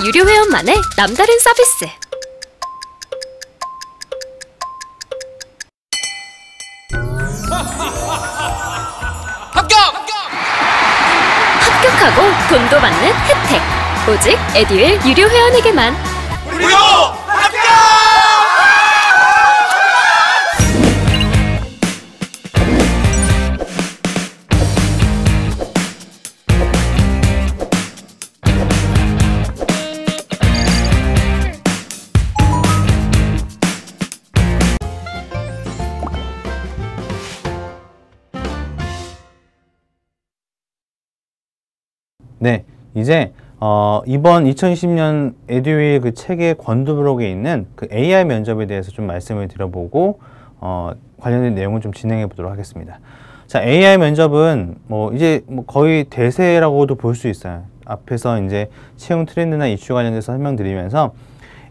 유료 회원만의 남다른 서비스. 합격하고 돈도 받는 혜택. 오직 에듀윌 유료 회원에게만. 무료 합격! 네, 이제 이번 2020년 에듀윌 그 책의 권두부록에 있는 그 AI 면접에 대해서 좀 말씀을 드려보고 관련된 내용을 좀 진행해 보도록 하겠습니다. 자, AI 면접은 이제 거의 대세라고도 볼 수 있어요. 앞에서 이제 채용 트렌드나 이슈 관련돼서 설명드리면서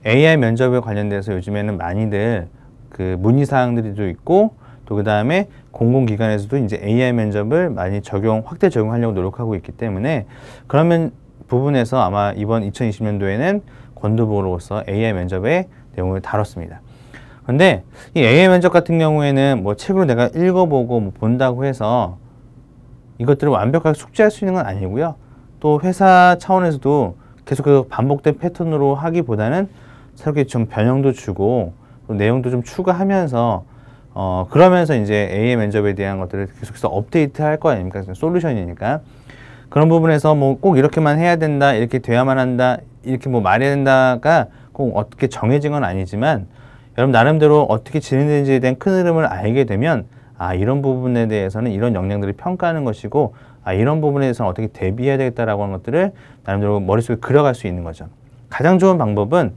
AI 면접에 관련돼서 요즘에는 많이들 그 문의사항들도 있고 또 그 다음에 공공기관에서도 이제 AI 면접을 많이 확대 적용하려고 노력하고 있기 때문에 그러면 부분에서 아마 이번 2020년도에는 권두부로서 AI 면접의 내용을 다뤘습니다. 그런데 이 AI 면접 같은 경우에는 책으로 내가 읽어보고 본다고 해서 이것들을 완벽하게 숙지할 수 있는 건 아니고요. 또 회사 차원에서도 계속 반복된 패턴으로 하기보다는 새롭게 좀 변형도 주고 또 내용도 좀 추가하면서 그러면서 이제 AI 면접에 대한 것들을 계속해서 업데이트 할 거 아닙니까? 솔루션이니까. 그런 부분에서 꼭 이렇게만 해야 된다, 이렇게 돼야만 한다, 이렇게 말해야 된다가 꼭 어떻게 정해진 건 아니지만 여러분 나름대로 어떻게 진행되는지에 대한 큰 흐름을 알게 되면 이런 부분에 대해서는 이런 역량들을 평가하는 것이고 이런 부분에 대해서는 어떻게 대비해야 되겠다라고 하는 것들을 나름대로 머릿속에 그려갈 수 있는 거죠. 가장 좋은 방법은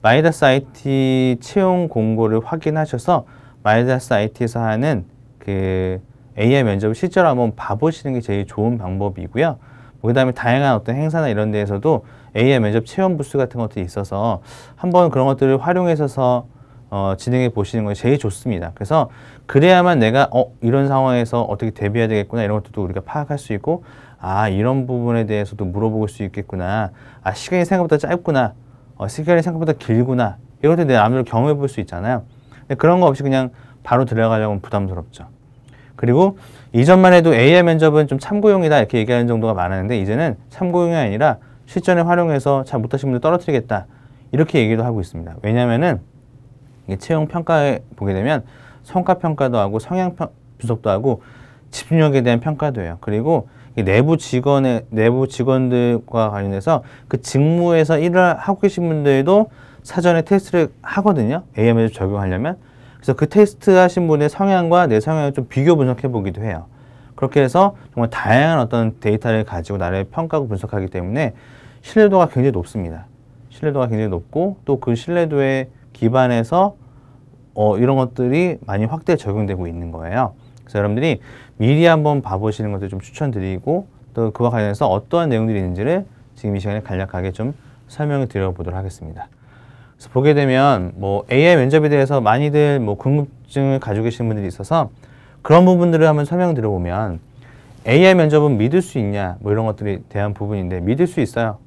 마이다스 IT 채용 공고를 확인하셔서 마이다스 IT에서 하는 그 AI 면접을 실제로 한번 봐보시는 게 제일 좋은 방법이고요. 그 다음에 다양한 어떤 행사나 이런 데에서도 AI 면접 체험 부스 같은 것들이 있어서 한번 그런 것들을 활용해서 진행해 보시는 것이 제일 좋습니다. 그래서 그래야만 내가 이런 상황에서 어떻게 대비해야 되겠구나 이런 것들도 우리가 파악할 수 있고 이런 부분에 대해서도 물어볼 수 있겠구나. 시간이 생각보다 짧구나. 시간이 생각보다 길구나. 이런 것들 내가 나름대로 경험해 볼 수 있잖아요. 그런 거 없이 그냥 바로 들어가려면 부담스럽죠. 그리고 이전만 해도 AI 면접은 좀 참고용이다 이렇게 얘기하는 정도가 많았는데 이제는 참고용이 아니라 실전에 활용해서 잘 못하신 분들 떨어뜨리겠다 이렇게 얘기도 하고 있습니다. 왜냐하면은 채용 평가에 보게 되면 성과 평가도 하고 성향 분석도 하고 집중력에 대한 평가도 해요. 그리고 내부 직원들과 관련해서 그 직무에서 일을 하고 계신 분들도 사전에 테스트를 하거든요. AI 면접 적용하려면. 그래서 그 테스트 하신 분의 성향과 내 성향을 좀 비교 분석해 보기도 해요. 그렇게 해서 정말 다양한 어떤 데이터를 가지고 나를 평가하고 분석하기 때문에 신뢰도가 굉장히 높습니다. 신뢰도가 굉장히 높고 또 그 신뢰도에 기반해서 이런 것들이 많이 확대 적용되고 있는 거예요. 그래서 여러분들이 미리 한번 봐보시는 것도 좀 추천드리고 또 그와 관련해서 어떠한 내용들이 있는지를 지금 이 시간에 간략하게 좀 설명을 드려보도록 하겠습니다. 그래서 보게 되면 AI 면접에 대해서 많이들 궁금증을 가지고 계시는 분들이 있어서 그런 부분들을 한번 설명드려보면 AI 면접은 믿을 수 있냐 이런 것들에 대한 부분인데 믿을 수 있어요.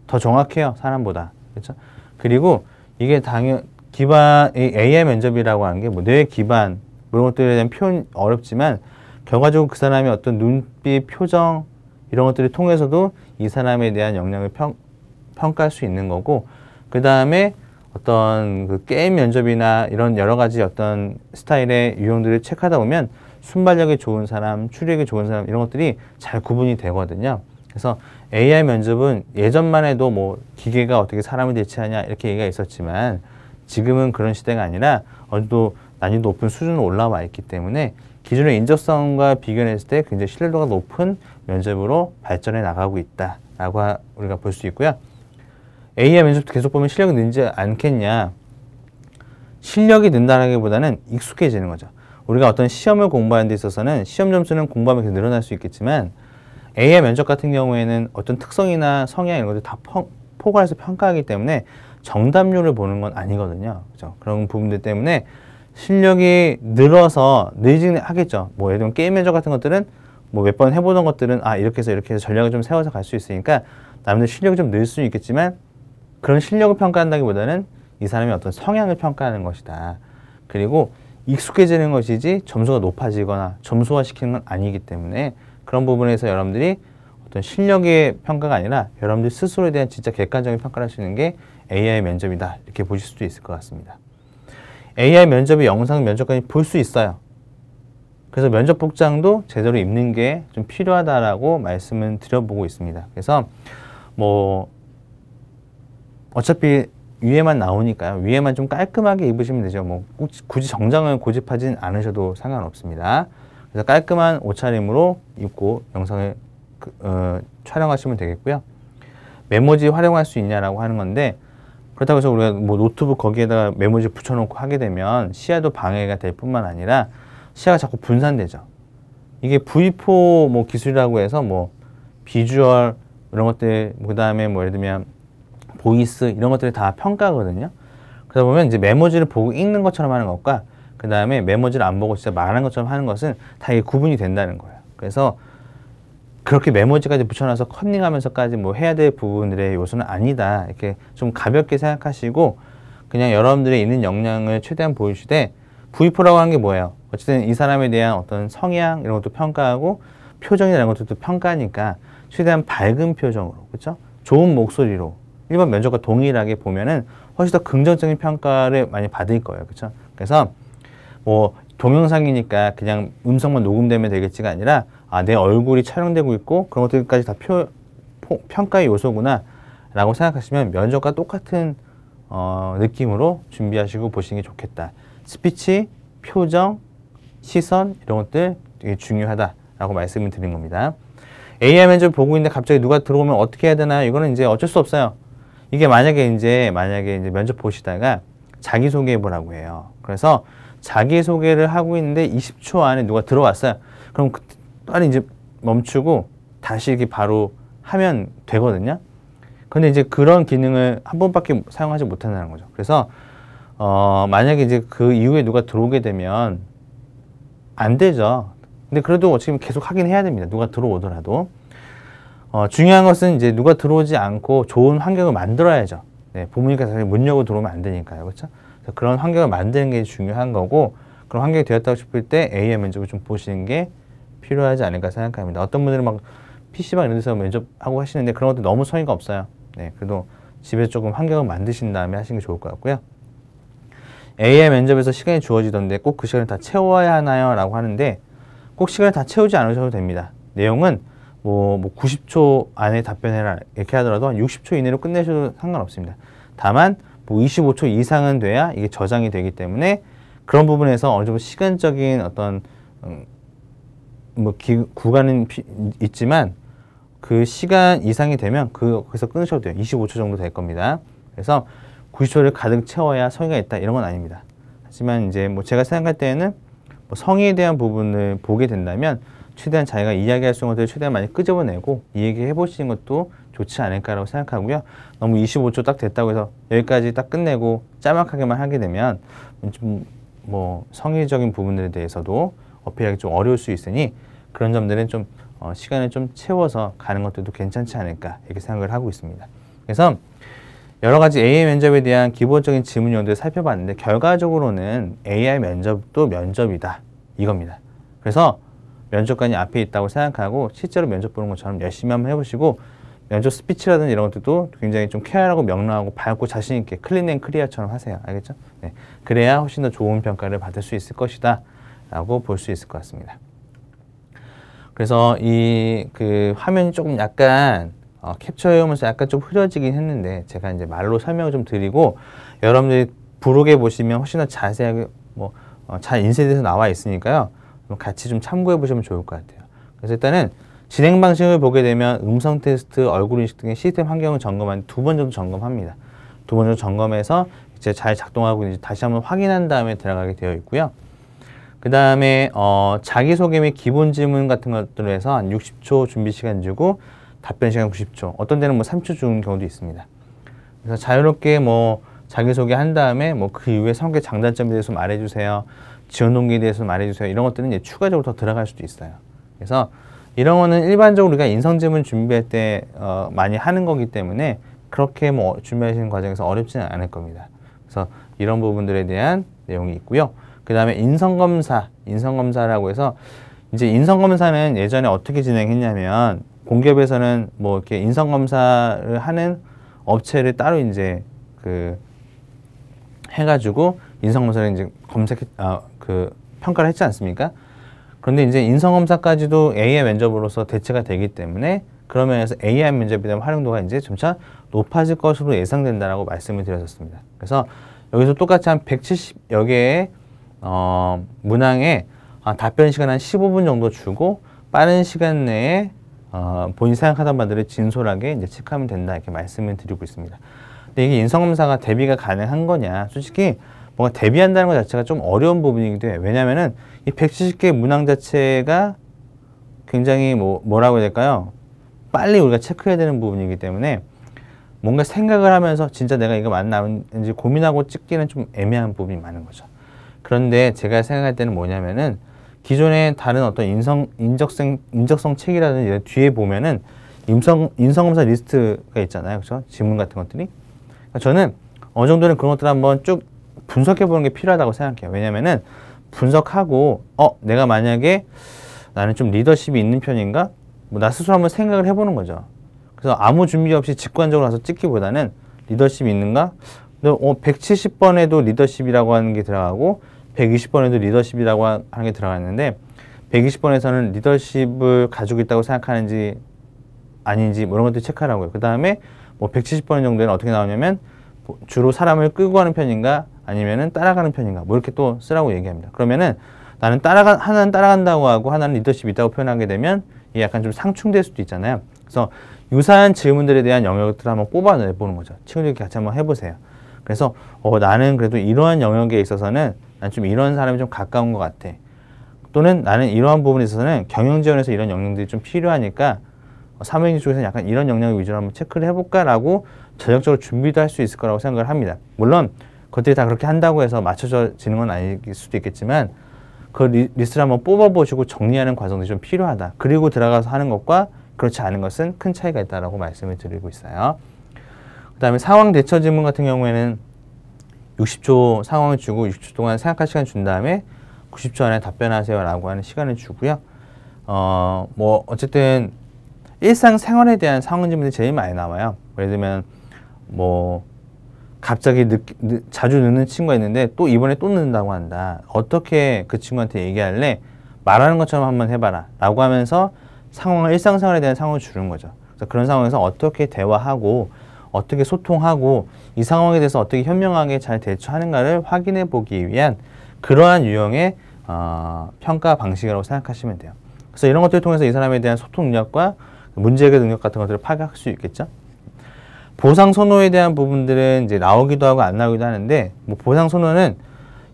더 정확해요. 사람보다. 그렇죠? 그리고 이게 AI 면접이라고 하는 게 뇌 기반 이런 것들에 대한 표현 어렵지만 결과적으로 그 사람의 어떤 눈빛, 표정 이런 것들을 통해서도 이 사람에 대한 역량을 평가할 수 있는 거고 그 다음에 어떤 그 게임 면접이나 이런 여러 가지 어떤 스타일의 유형들을 체크하다 보면 순발력이 좋은 사람, 추리력이 좋은 사람 이런 것들이 잘 구분이 되거든요. 그래서 AI 면접은 예전만 해도 기계가 어떻게 사람을 대체하냐 이렇게 얘기가 있었지만 지금은 그런 시대가 아니라 어느 정도 난이도 높은 수준으로 올라와 있기 때문에 기존의 인적성과 비교했을 때 굉장히 신뢰도가 높은 면접으로 발전해 나가고 있다라고 우리가 볼 수 있고요. AI 면접도 계속 보면 실력이 늘지 않겠냐. 실력이 는다라기보다는 익숙해지는 거죠. 우리가 어떤 시험을 공부하는 데 있어서는 시험 점수는 공부하면 계속 늘어날 수 있겠지만 AI 면접 같은 경우에는 어떤 특성이나 성향 이런 것들 다 포괄해서 평가하기 때문에 정답률을 보는 건 아니거든요. 그죠? 그런 부분들 때문에 실력이 늘어서 늘지는 하겠죠. 예를 들면 게임 면접 같은 것들은 몇 번 해보던 것들은 이렇게 해서 전략을 좀 세워서 갈 수 있으니까 남들 실력이 좀 늘 수는 있겠지만 그런 실력을 평가한다기보다는 이 사람의 어떤 성향을 평가하는 것이다. 그리고 익숙해지는 것이지 점수가 높아지거나 점수화시키는 건 아니기 때문에 그런 부분에서 여러분들이 어떤 실력의 평가가 아니라 여러분들 스스로에 대한 진짜 객관적인 평가를 할 수 있는 게 AI 면접이다. 이렇게 보실 수도 있을 것 같습니다. AI 면접의 영상 면접까지 볼 수 있어요. 그래서 면접 복장도 제대로 입는 게 좀 필요하다라고 말씀을 드려보고 있습니다. 그래서 뭐 어차피 위에만 나오니까요. 위에만 좀 깔끔하게 입으시면 되죠. 뭐 굳이 정장을 고집하진 않으셔도 상관없습니다. 그래서 깔끔한 옷차림으로 입고 영상을 촬영하시면 되겠고요. 메모지 활용할 수 있냐라고 하는 건데 그렇다고 해서 우리가 뭐 노트북 거기에다가 메모지 붙여놓고 하게 되면 시야도 방해가 될 뿐만 아니라 시야가 자꾸 분산되죠. 이게 V4 뭐 기술이라고 해서 뭐 비주얼 이런 것들 그 다음에 뭐 예를 들면 보이스 이런 것들이 다 평가거든요. 그러다 보면 이제 메모지를 보고 읽는 것처럼 하는 것과 그 다음에 메모지를 안 보고 진짜 말하는 것처럼 하는 것은 다 이게 구분이 된다는 거예요. 그래서 그렇게 메모지까지 붙여놔서 컨닝하면서까지 뭐 해야 될 부분들의 요소는 아니다. 이렇게 좀 가볍게 생각하시고 그냥 여러분들의 있는 역량을 최대한 보여주되 V4라고 하는 게 뭐예요? 어쨌든 이 사람에 대한 어떤 성향 이런 것도 평가하고 표정이나 이런 것들도 평가하니까 최대한 밝은 표정으로 그렇죠? 좋은 목소리로 일반 면접과 동일하게 보면은 훨씬 더 긍정적인 평가를 많이 받을 거예요. 그렇죠? 그래서 뭐 동영상이니까 그냥 음성만 녹음되면 되겠지가 아니라 내 얼굴이 촬영되고 있고 그런 것들까지 다 평가의 요소구나 라고 생각하시면 면접과 똑같은 느낌으로 준비하시고 보시는 게 좋겠다. 스피치, 표정, 시선 이런 것들 되게 중요하다라고 말씀을 드린 겁니다. AI 면접 보고 있는데 갑자기 누가 들어오면 어떻게 해야 되나 이거는 이제 어쩔 수 없어요. 이게 만약에 이제 면접 보시다가 자기소개해 보라고 해요. 그래서 자기소개를 하고 있는데 20초 안에 누가 들어왔어요. 그럼 빨리 이제 멈추고 다시 이렇게 바로 하면 되거든요. 근데 이제 그런 기능을 한 번밖에 사용하지 못한다는 거죠. 그래서 만약에 이제 그 이후에 누가 들어오게 되면 안 되죠. 근데 그래도 지금 계속 하긴 해야 됩니다. 누가 들어오더라도. 중요한 것은 이제 누가 들어오지 않고 좋은 환경을 만들어야죠. 네, 부모님께서 문 열고 들어오면 안 되니까요. 그렇죠? 그런 환경을 만드는 게 중요한 거고 그런 환경이 되었다고 싶을 때 AI 면접을 좀 보시는 게 필요하지 않을까 생각합니다. 어떤 분들은 막 PC방 이런 데서 면접하고 하시는데 그런 것도 너무 성의가 없어요. 네, 그래도 집에 조금 환경을 만드신 다음에 하시는 게 좋을 것 같고요. AI 면접에서 시간이 주어지던데 꼭 그 시간을 다 채워야 하나요? 라고 하는데 꼭 시간을 다 채우지 않으셔도 됩니다. 내용은 뭐 90초 안에 답변해라 이렇게 하더라도 한 60초 이내로 끝내셔도 상관없습니다. 다만 뭐 25초 이상은 돼야 이게 저장이 되기 때문에 그런 부분에서 어느 정도 시간적인 어떤 구간은 있지만 그 시간 이상이 되면 거기서 끊으셔도 돼요. 25초 정도 될 겁니다. 그래서 90초를 가득 채워야 성의가 있다 이런 건 아닙니다. 하지만 이제 뭐 제가 생각할 때는 뭐 성의에 대한 부분을 보게 된다면 최대한 자기가 이야기할 수 있는 것들을 최대한 많이 끄집어내고 얘기해 보시는 것도 좋지 않을까라고 생각하고요. 너무 25초 딱 됐다고 해서 여기까지 딱 끝내고 짤막하게만 하게 되면 좀 뭐 성의적인 부분들에 대해서도 어필하기 좀 어려울 수 있으니 그런 점들은 좀 시간을 좀 채워서 가는 것들도 괜찮지 않을까 이렇게 생각을 하고 있습니다. 그래서 여러 가지 AI 면접에 대한 기본적인 질문 내용들을 살펴봤는데 결과적으로는 AI 면접도 면접이다 이겁니다. 그래서 면접관이 앞에 있다고 생각하고 실제로 면접 보는 것처럼 열심히 한번 해보시고 면접 스피치라든지 이런 것들도 굉장히 좀 쾌활하고 명랑하고 밝고 자신 있게 클린 앤 클리어처럼 하세요. 알겠죠? 네. 그래야 훨씬 더 좋은 평가를 받을 수 있을 것이다 라고 볼 수 있을 것 같습니다. 그래서 이 화면이 조금 약간 캡처해오면서 약간 좀 흐려지긴 했는데 제가 이제 말로 설명을 좀 드리고 여러분들이 부록에 보시면 훨씬 더 자세하게 잘 인쇄돼서 나와 있으니까요. 같이 좀 참고해 보시면 좋을 것 같아요. 그래서 일단은 진행 방식을 보게 되면 음성 테스트, 얼굴 인식 등의 시스템 환경을 점검한 2번 정도 점검합니다. 2번 정도 점검해서 이제 잘 작동하고 있는지 다시 한번 확인한 다음에 들어가게 되어 있고요. 그 다음에 자기소개 및 기본 질문 같은 것들을 해서 한 60초 준비 시간 주고 답변 시간 90초, 어떤 데는 뭐 3초 주는 경우도 있습니다. 그래서 자유롭게 뭐 자기소개 한 다음에 뭐 그 이후에 성격 장단점에 대해서 말해주세요. 지원 동기에 대해서 말해주세요. 이런 것들은 이제 추가적으로 더 들어갈 수도 있어요. 그래서 이런 거는 일반적으로 우리가 인성질문 준비할 때 많이 하는 거기 때문에 그렇게 뭐 준비하시는 과정에서 어렵지는 않을 겁니다. 그래서 이런 부분들에 대한 내용이 있고요. 그 다음에 인성검사라고 해서 이제 인성검사는 예전에 어떻게 진행했냐면 공기업에서는 뭐 이렇게 인성검사를 하는 업체를 따로 이제 해가지고 인성검사를 이제 평가를 했지 않습니까? 그런데 이제 인성검사까지도 AI 면접으로서 대체가 되기 때문에 그런 면에서 AI 면접에 대한 활용도가 이제 점차 높아질 것으로 예상된다라고 말씀을 드렸었습니다. 그래서 여기서 똑같이 한 170여 개의 문항에 답변 시간 한 15분 정도 주고 빠른 시간 내에 본인이 생각하던 바들을 진솔하게 이제 체크하면 된다 이렇게 말씀을 드리고 있습니다. 근데 이게 인성검사가 대비가 가능한 거냐? 솔직히 뭔가 대비한다는 것 자체가 좀 어려운 부분이기도 해요. 왜냐면은 이 170개 문항 자체가 굉장히 뭐라고 해야 될까요? 빨리 우리가 체크해야 되는 부분이기 때문에 뭔가 생각을 하면서 진짜 내가 이거 맞나는지 고민하고 찍기는 좀 애매한 부분이 많은 거죠. 그런데 제가 생각할 때는 뭐냐면은 기존의 다른 어떤 인적성 책이라든지 이런 뒤에 보면은 인성검사 리스트가 있잖아요. 그렇죠? 지문 같은 것들이. 저는 어느 정도는 그런 것들을 한번 쭉 분석해 보는 게 필요하다고 생각해요. 왜냐면은 분석하고 내가 만약에 나는 좀 리더십이 있는 편인가? 뭐 나 스스로 한번 생각을 해보는 거죠. 그래서 아무 준비 없이 직관적으로 가서 찍기보다는 리더십이 있는가? 170번에도 리더십이라고 하는 게 들어가고 120번에도 리더십이라고 하는 게 들어갔는데 120번에서는 리더십을 가지고 있다고 생각하는지 아닌지 뭐 이런 것들 체크하라고요. 그 다음에 뭐 170번 정도는 어떻게 나오냐면 주로 사람을 끌고 가는 편인가 아니면은 따라가는 편인가 뭐 이렇게 또 쓰라고 얘기합니다. 그러면은 하나는 따라간다고 하고 하나는 리더십이 있다고 표현하게 되면 이게 약간 좀 상충될 수도 있잖아요. 그래서 유사한 질문들에 대한 영역들을 한번 뽑아내보는 거죠. 친구들끼리 같이 한번 해보세요. 그래서 나는 그래도 이러한 영역에 있어서는 난 좀 이런 사람이 좀 가까운 것 같아. 또는 나는 이러한 부분에 있어서는 경영지원에서 이런 역량들이 좀 필요하니까 사무행위 쪽에서는 약간 이런 역량을 위주로 한번 체크를 해볼까라고 전략적으로 준비도 할 수 있을 거라고 생각을 합니다. 물론 그것들이 다 그렇게 한다고 해서 맞춰지는 건 아닐 수도 있겠지만 그 리스트를 한번 뽑아보시고 정리하는 과정이 좀 필요하다. 그리고 들어가서 하는 것과 그렇지 않은 것은 큰 차이가 있다라고 말씀을 드리고 있어요. 그 다음에 상황 대처 질문 같은 경우에는 60초 상황을 주고 60초 동안 생각할 시간 준 다음에 90초 안에 답변하세요 라고 하는 시간을 주고요. 뭐 어쨌든 일상생활에 대한 상황 질문이 제일 많이 나와요. 예를 들면 뭐 갑자기 자주 늦는 친구가 있는데 또 이번에 또 늦는다고 한다. 어떻게 그 친구한테 얘기할래? 말하는 것처럼 한번 해봐라 라고 하면서 일상생활에 대한 상황을 주는 거죠. 그래서 그런 상황에서 어떻게 대화하고 어떻게 소통하고 이 상황에 대해서 어떻게 현명하게 잘 대처하는가를 확인해 보기 위한 그러한 유형의 평가 방식이라고 생각하시면 돼요. 그래서 이런 것들을 통해서 이 사람에 대한 소통 능력과 문제 해결 능력 같은 것들을 파악할 수 있겠죠. 보상 선호에 대한 부분들은 이제 나오기도 하고 안 나오기도 하는데 뭐 보상 선호는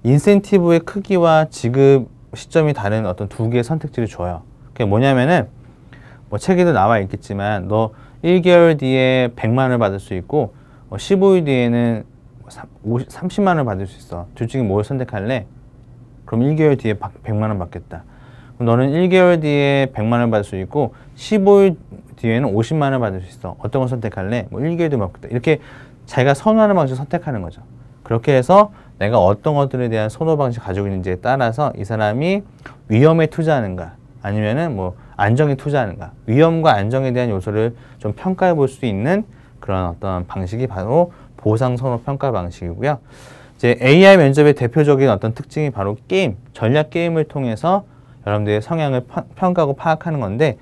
인센티브의 크기와 지급 시점이 다른 어떤 두 개의 선택지를 줘요. 그게 뭐냐면은 뭐 책에도 나와 있겠지만 너 1개월 뒤에 100만 원을 받을 수 있고 15일 뒤에는 30만 원을 받을 수 있어. 둘 중에 뭘 선택할래? 그럼 1개월 뒤에 100만 원 받겠다. 그럼 너는 1개월 뒤에 100만 원을 받을 수 있고 15일 뒤에는 50만 원을 받을 수 있어. 어떤 걸 선택할래? 뭐 1개월 뒤에 받겠다. 이렇게 자기가 선호하는 방식을 선택하는 거죠. 그렇게 해서 내가 어떤 것들에 대한 선호 방식을 가지고 있는지에 따라서 이 사람이 위험에 투자하는가 아니면은 뭐 안정에 투자하는가, 위험과 안정에 대한 요소를 좀 평가해 볼 수 있는 그런 어떤 방식이 바로 보상 선호 평가 방식이고요. 이제 AI 면접의 대표적인 어떤 특징이 바로 게임, 전략 게임을 통해서 여러분들의 성향을 평가하고 파악하는 건데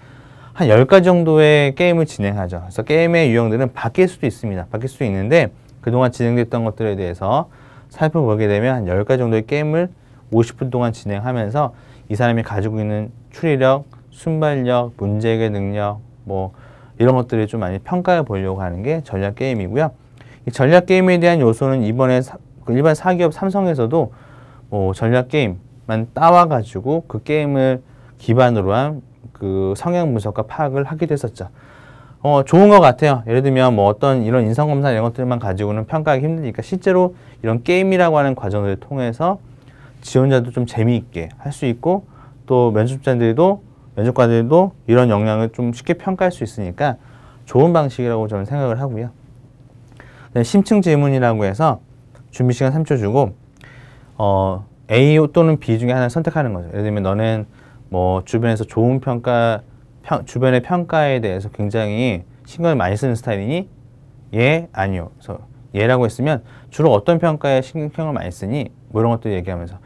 한 10가지 정도의 게임을 진행하죠. 그래서 게임의 유형들은 바뀔 수도 있습니다. 바뀔 수도 있는데 그동안 진행됐던 것들에 대해서 살펴보게 되면 한 10가지 정도의 게임을 50분 동안 진행하면서 이 사람이 가지고 있는 추리력, 순발력, 문제 해결 능력 뭐 이런 것들을 좀 많이 평가해 보려고 하는 게 전략 게임이고요. 이 전략 게임에 대한 요소는 이번에 일반 사기업 삼성에서도 뭐 전략 게임만 따와가지고 그 게임을 기반으로 한 그 성향 분석과 파악을 하기도 했었죠. 좋은 것 같아요. 예를 들면 뭐 어떤 이런 인성검사 이런 것들만 가지고는 평가하기 힘드니까 실제로 이런 게임이라고 하는 과정을 통해서 지원자도 좀 재미있게 할 수 있고 또 면접자들도 면접관들도 이런 역량을 좀 쉽게 평가할 수 있으니까 좋은 방식이라고 저는 생각을 하고요. 심층 질문이라고 해서 준비 시간 3초 주고 A 또는 B 중에 하나를 선택하는 거죠. 예를 들면 너는 뭐 주변에서 좋은 평가, 주변의 평가에 대해서 굉장히 신경을 많이 쓰는 스타일이니? 예, 아니요. 그래서 예라고 했으면 주로 어떤 평가에 신경을 많이 쓰니? 뭐 이런 것들 얘기하면서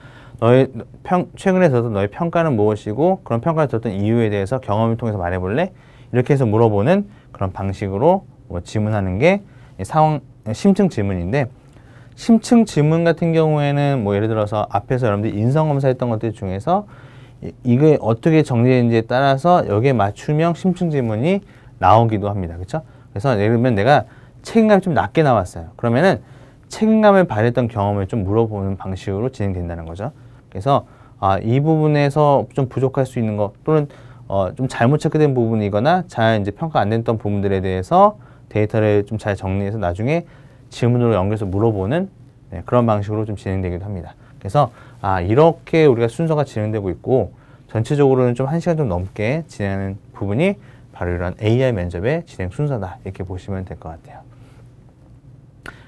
최근에 들었던 너의 평가는 무엇이고 그런 평가를 들었던 이유에 대해서 경험을 통해서 말해볼래? 이렇게 해서 물어보는 그런 방식으로 뭐 질문하는 게 심층 질문인데, 심층 질문 같은 경우에는 뭐 예를 들어서 앞에서 여러분들이 인성검사 했던 것들 중에서 이게 어떻게 정리되는지에 따라서 여기에 맞춤형 심층 질문이 나오기도 합니다. 그렇죠? 그래서 예를 들면 내가 책임감이 좀 낮게 나왔어요. 그러면은 책임감을 발휘했던 경험을 좀 물어보는 방식으로 진행된다는 거죠. 그래서 이 부분에서 좀 부족할 수 있는 것 또는 좀 잘못 체크된 부분이거나 잘 이제 평가 안 됐던 부분들에 대해서 데이터를 좀 잘 정리해서 나중에 질문으로 연결해서 물어보는 그런 방식으로 좀 진행되기도 합니다. 그래서 이렇게 우리가 순서가 진행되고 있고 전체적으로는 좀 1시간 좀 넘게 진행하는 부분이 바로 이런 AI 면접의 진행 순서다, 이렇게 보시면 될 것 같아요.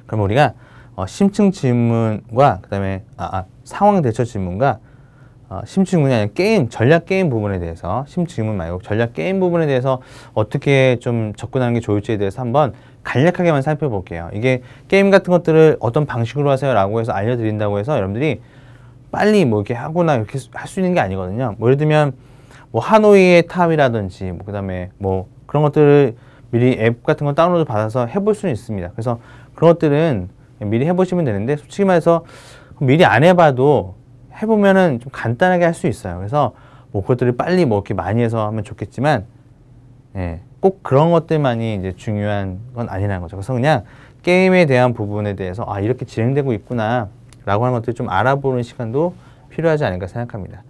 그럼 우리가 심층 질문과 그 다음에 상황 대처 질문과 심층 질문이 아니라 전략 게임 부분에 대해서, 심층 질문 말고 전략 게임 부분에 대해서 어떻게 좀 접근하는 게 좋을지에 대해서 한번 간략하게만 살펴볼게요. 이게 게임 같은 것들을 어떤 방식으로 하세요 라고 해서 알려드린다고 해서 여러분들이 빨리 뭐 이렇게 하거나 이렇게 할 수 있는 게 아니거든요. 뭐 예를 들면 뭐 하노이의 탑이라든지 뭐 그다음에 뭐 그런 것들을 미리 앱 같은 거 다운로드 받아서 해볼 수는 있습니다. 그래서 그런 것들은 미리 해보시면 되는데, 솔직히 말해서 미리 안 해봐도 해보면은 좀 간단하게 할 수 있어요. 그래서 뭐 그것들을 빨리 뭐 이렇게 많이 해서 하면 좋겠지만, 꼭 그런 것들만이 이제 중요한 건 아니라는 거죠. 그래서 그냥 게임에 대한 부분에 대해서 이렇게 진행되고 있구나 라고 하는 것들을 좀 알아보는 시간도 필요하지 않을까 생각합니다.